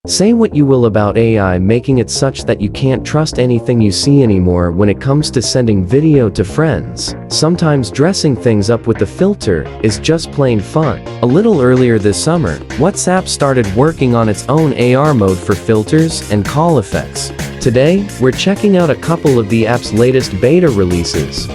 Say what you will about AI making it such that you can't trust anything you see anymore when it comes to sending video to friends. Sometimes dressing things up with the filter is just plain fun. A little earlier this summer, WhatsApp started working on its own AR mode for filters and call effects. Today, we're checking out a couple of the app's latest beta releases,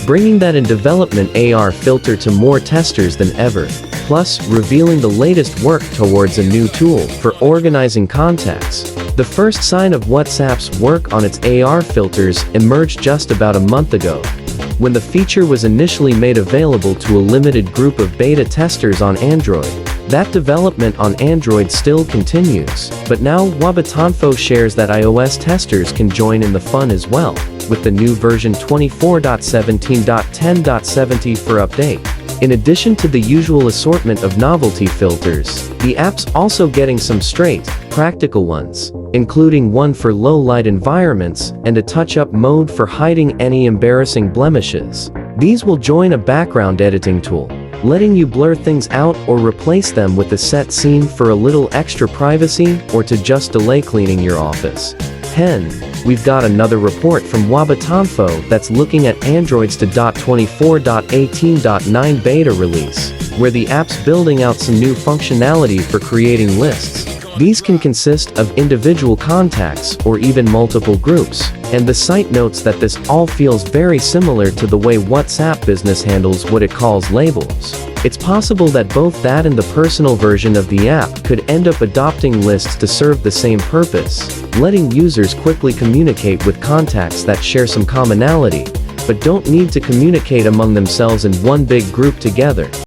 bringing that in development AR filter to more testers than ever, plus revealing the latest work towards a new tool for organizing contacts. The first sign of WhatsApp's work on its AR filters emerged just about a month ago, when the feature was initially made available to a limited group of beta testers on Android. That development on Android still continues, but now Wabatanfo shares that iOS testers can join in the fun as well, with the new version 24.17.10.70 for update. In addition to the usual assortment of novelty filters, the app's also getting some straight, practical ones, including one for low-light environments and a touch-up mode for hiding any embarrassing blemishes. These will join a background editing tool, letting you blur things out or replace them with a set scene for a little extra privacy or to just delay cleaning your office. We've got another report from Wabatanfo that's looking at Android's to .24.18.9 beta release, where the app's building out some new functionality for creating lists. These can consist of individual contacts or even multiple groups, and the site notes that this all feels very similar to the way WhatsApp Business handles what it calls labels. It's possible that both that and the personal version of the app could end up adopting lists to serve the same purpose, letting users quickly communicate with contacts that share some commonality, but don't need to communicate among themselves in one big group together.